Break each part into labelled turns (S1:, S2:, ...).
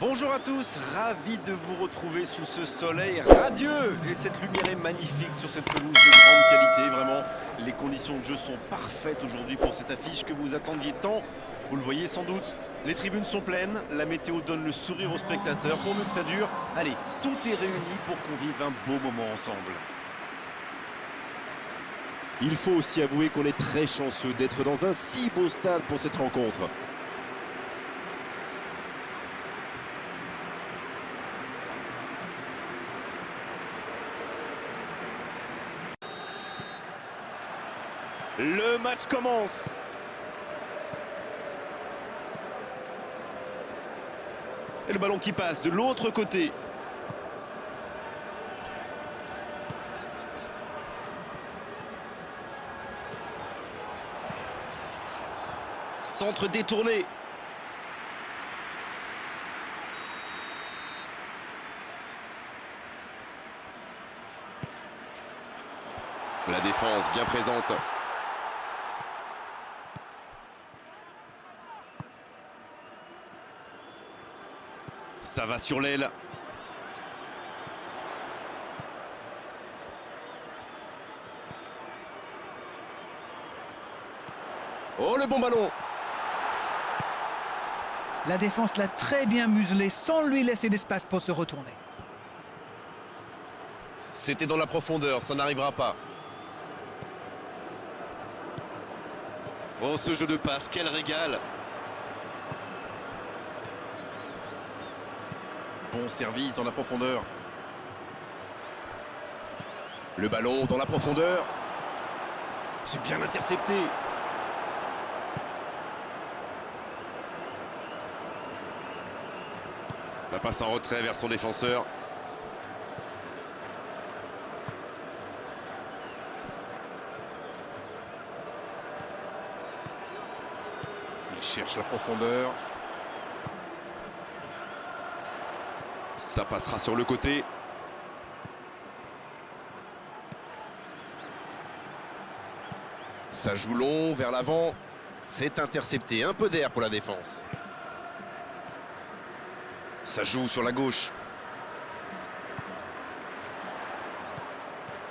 S1: Bonjour à tous, ravi de vous retrouver sous ce soleil radieux. Et cette lumière est magnifique sur cette pelouse de grande qualité, vraiment. Les conditions de jeu sont parfaites aujourd'hui pour cette affiche que vous attendiez tant. Vous le voyez sans doute, les tribunes sont pleines, la météo donne le sourire aux spectateurs. Pour mieux que ça dure, allez, tout est réuni pour qu'on vive un beau moment ensemble.
S2: Il faut aussi avouer qu'on est très chanceux d'être dans un si beau stade pour cette rencontre.
S1: Le match commence. Et le ballon qui passe de l'autre côté. Centre détourné. La défense bien présente. Ça va sur l'aile. Oh, le bon ballon!
S3: La défense l'a très bien muselé sans lui laisser d'espace pour se retourner.
S1: C'était dans la profondeur, ça n'arrivera pas. Oh, ce jeu de passe, quel régal! Bon service dans la profondeur. Le ballon dans la profondeur. C'est bien intercepté. La passe en retrait vers son défenseur. Il cherche la profondeur. Ça passera sur le côté. Ça joue long vers l'avant. C'est intercepté. Un peu d'air pour la défense. Ça joue sur la gauche.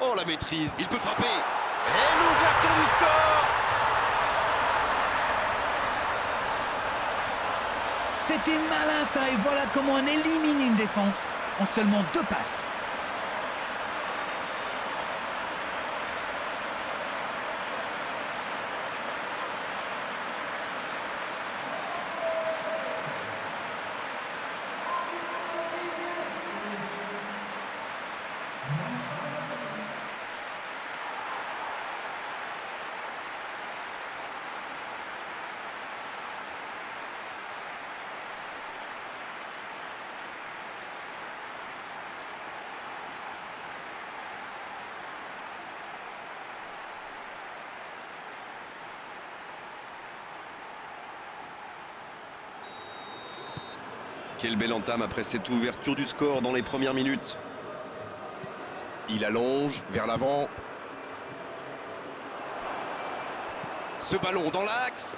S1: Oh, la maîtrise. Il peut frapper. Et l'ouverture du score.
S3: C'était malin ça, et voilà comment on élimine une défense en seulement 2 passes.
S1: Quelle belle entame après cette ouverture du score dans les premières minutes. Il allonge vers l'avant. Ce ballon dans l'axe.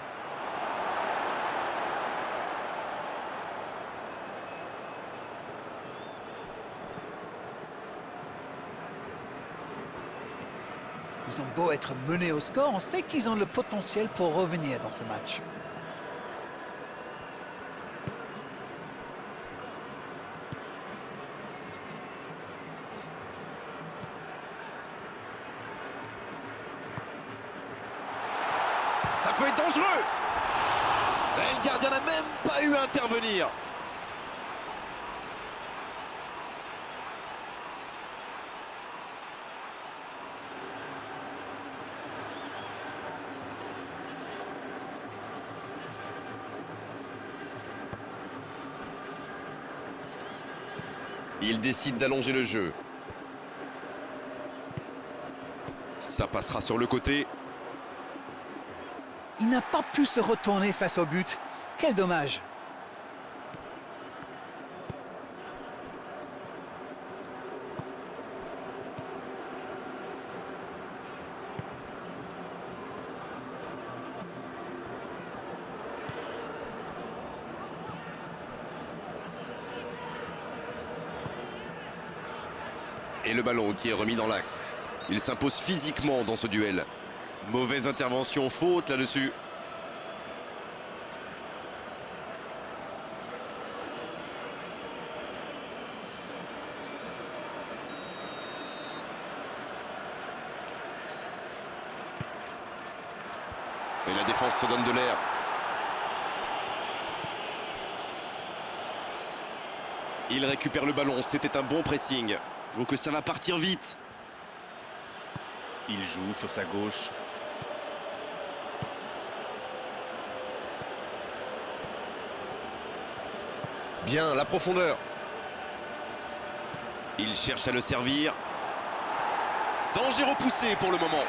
S3: Ils ont beau être menés au score, on sait qu'ils ont le potentiel pour revenir dans ce match.
S1: Ça peut être dangereux. Et le gardien n'a même pas eu à intervenir. Il décide d'allonger le jeu. Ça passera sur le côté.
S3: Il n'a pas pu se retourner face au but. Quel dommage.
S1: Et le ballon qui est remis dans l'axe. Il s'impose physiquement dans ce duel. Mauvaise intervention, faute là-dessus. Et la défense se donne de l'air. Il récupère le ballon, c'était un bon pressing. Je trouve que ça va partir vite. Il joue sur sa gauche. Bien, la profondeur. Il cherche à le servir. Danger repoussé pour le moment.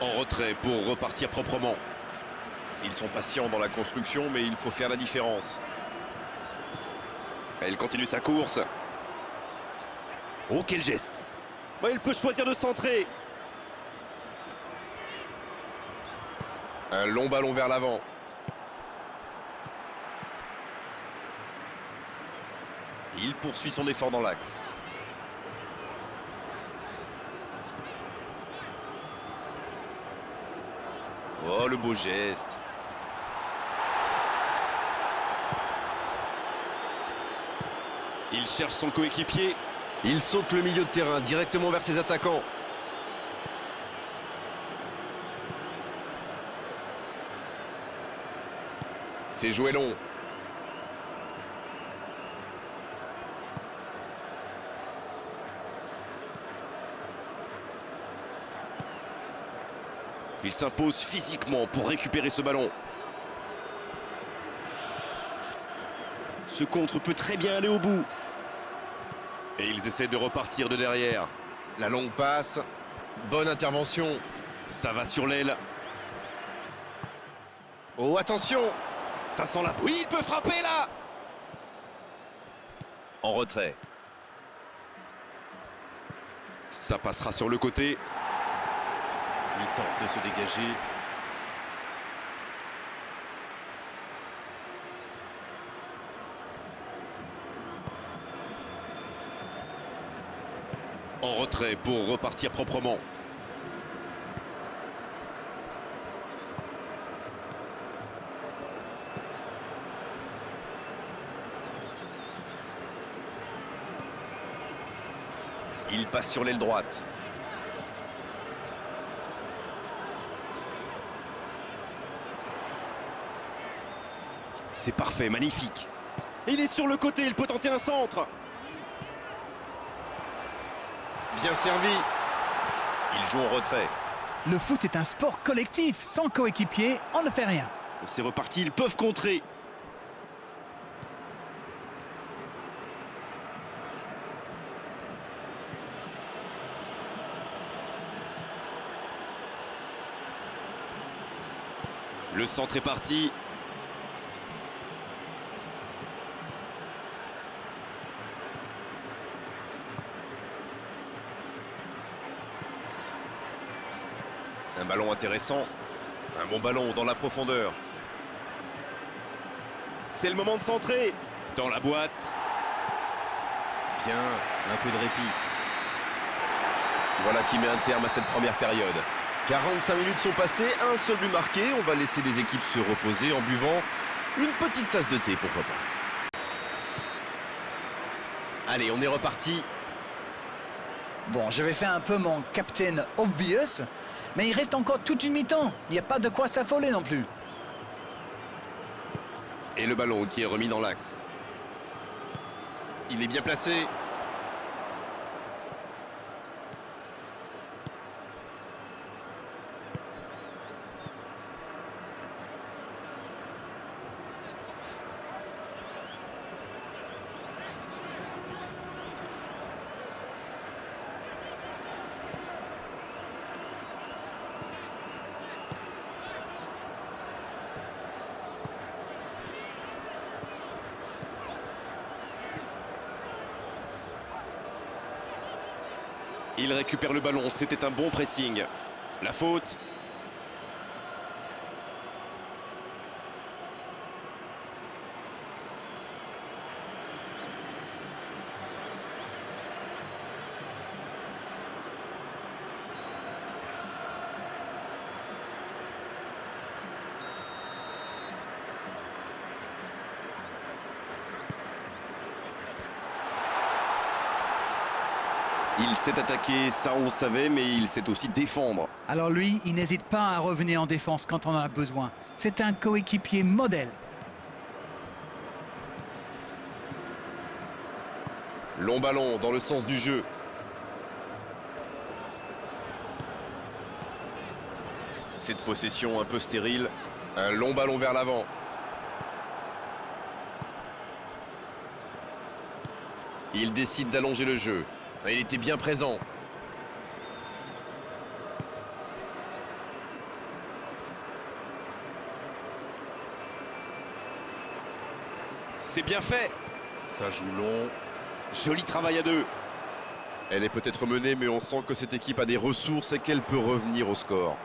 S1: En retrait pour repartir proprement. Ils sont patients dans la construction, mais il faut faire la différence. Elle continue sa course. Oh, quel geste! Ouais, il peut choisir de centrer. Un long ballon vers l'avant. Il poursuit son effort dans l'axe. Oh, le beau geste. Il cherche son coéquipier. Il saute le milieu de terrain directement vers ses attaquants. C'est joué long. Il s'impose physiquement pour récupérer ce ballon. Ce contre peut très bien aller au bout. Et ils essaient de repartir de derrière. La longue passe. Bonne intervention. Ça va sur l'aile. Oh, attention! Ça sent là. Oui, il peut frapper là! En retrait. Ça passera sur le côté. Il tente de se dégager. En retrait pour repartir proprement. Il passe sur l'aile droite. C'est parfait, magnifique. Il est sur le côté, il peut tenter un centre. Bien servi. Il joue en retrait.
S3: Le foot est un sport collectif. Sans coéquipier, on ne fait rien.
S1: C'est reparti, ils peuvent contrer. Le centre est parti. Un ballon intéressant. Un bon ballon dans la profondeur. C'est le moment de centrer. Dans la boîte. Bien, un peu de répit. Voilà qui met un terme à cette première période. 45 minutes sont passées, un seul but marqué. On va laisser les équipes se reposer en buvant une petite tasse de thé, pourquoi pas. Allez, on est reparti.
S3: Bon, je vais faire un peu mon Captain Obvious, mais il reste encore toute une mi-temps. Il n'y a pas de quoi s'affoler non plus.
S1: Et le ballon qui est remis dans l'axe. Il est bien placé. Il récupère le ballon, c'était un bon pressing. La faute. Il s'est attaqué, ça on le savait, mais il sait aussi défendre.
S3: Alors lui, il n'hésite pas à revenir en défense quand on en a besoin. C'est un coéquipier modèle.
S2: Long ballon dans le sens du jeu. Cette possession un peu stérile. Un long ballon vers l'avant. Il décide d'allonger le jeu. Il était bien présent. C'est bien fait. Ça joue long. Joli travail à deux. Elle est peut-être menée, mais on sent que cette équipe a des ressources et qu'elle peut revenir au score.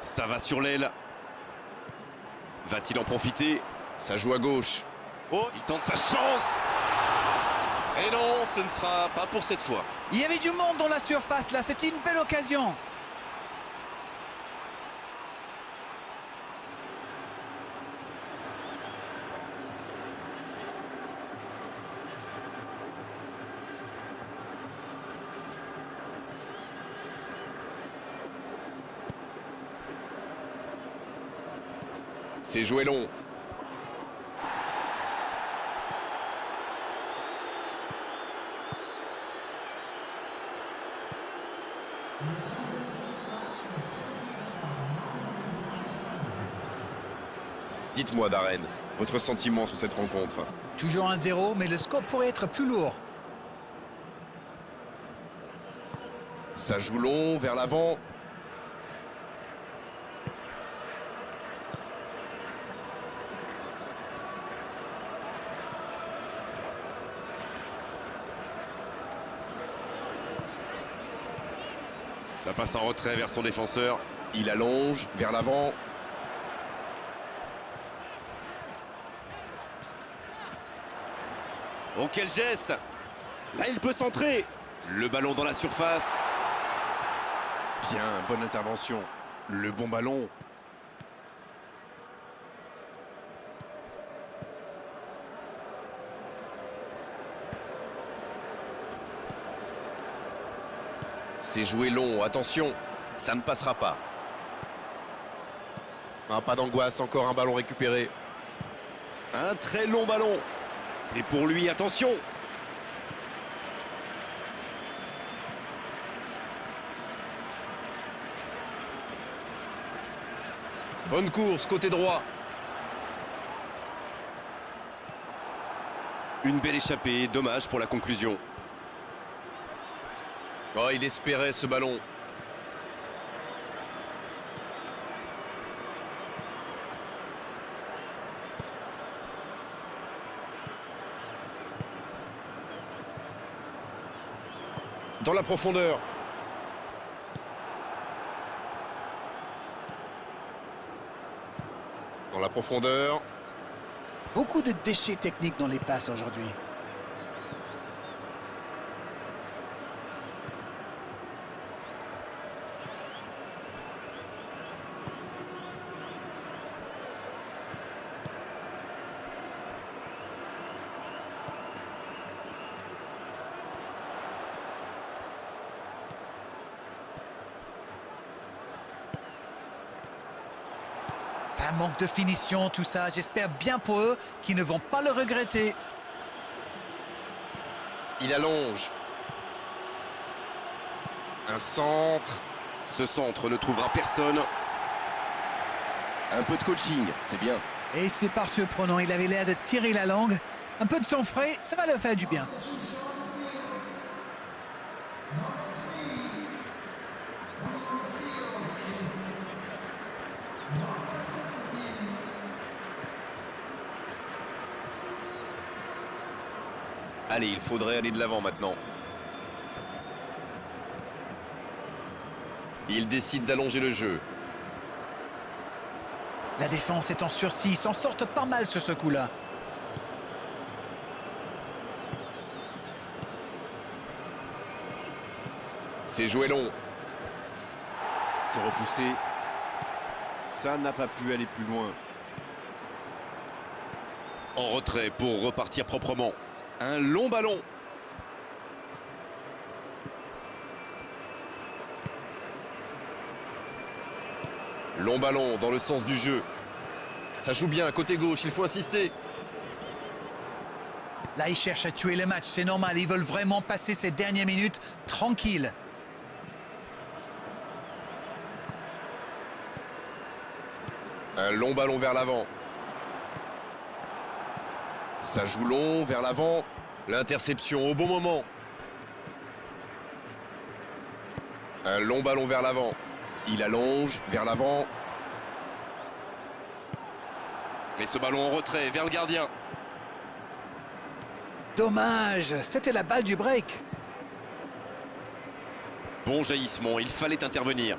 S2: Ça va sur l'aile. Va-t-il en profiter? Ça joue à gauche. Oh, il tente sa chance. Et non, ce ne sera pas pour cette fois.
S3: Il y avait du monde dans la surface là, c'était une belle occasion.
S2: C'est joué long. Dites-moi, Darren, votre sentiment sur cette rencontre?
S3: Toujours 1-0, mais le score pourrait être plus lourd.
S2: Ça joue long, vers l'avant. La passe en retrait vers son défenseur. Il allonge vers l'avant. Oh, quel geste! Là, il peut centrer. Le ballon dans la surface. Bien, bonne intervention. Le bon ballon. C'est joué long, attention, ça ne passera pas. Pas d'angoisse, encore un ballon récupéré. Un très long ballon. C'est pour lui, attention. Bonne course, côté droit. Une belle échappée, dommage pour la conclusion. Oh, il espérait ce ballon. Dans la profondeur. Dans la profondeur.
S3: Beaucoup de déchets techniques dans les passes aujourd'hui. Ça manque de finition, tout ça. J'espère bien pour eux qu'ils ne vont pas le regretter.
S2: Il allonge. Un centre. Ce centre ne trouvera personne. Un peu de coaching, c'est bien.
S3: Et c'est par surprenant, il avait l'air de tirer la langue. Un peu de sang frais, ça va leur faire du bien.
S2: Allez, il faudrait aller de l'avant maintenant. Il décide d'allonger le jeu.
S3: La défense est en sursis, ils s'en sortent pas mal sur ce coup-là.
S2: C'est joué long.
S1: C'est repoussé. Ça n'a pas pu aller plus loin.
S2: En retrait pour repartir proprement.
S1: Un long ballon.
S2: Long ballon dans le sens du jeu. Ça joue bien, côté gauche, il faut insister.
S3: Là, ils cherchent à tuer le match, c'est normal. Ils veulent vraiment passer ces dernières minutes tranquilles.
S2: Un long ballon vers l'avant. Ça joue long vers l'avant. L'interception au bon moment. Un long ballon vers l'avant. Il allonge vers l'avant.
S1: Mais ce ballon en retrait vers le gardien.
S3: Dommage, c'était la balle du break.
S1: Bon jaillissement, il fallait intervenir.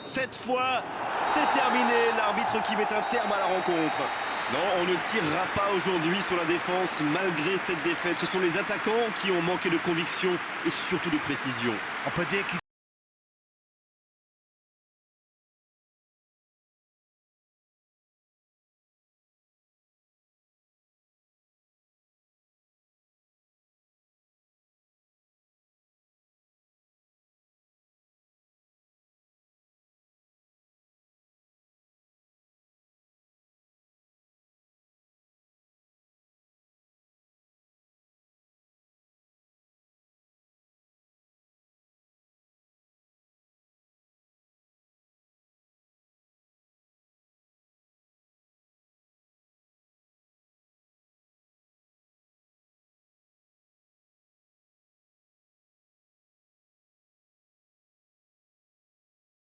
S1: Cette fois, c'est terminé. L'arbitre qui met un terme à la rencontre. Non, on ne tirera pas aujourd'hui sur la défense malgré cette défaite. Ce sont les attaquants qui ont manqué de conviction et surtout de précision.
S3: On peut dire qu'ils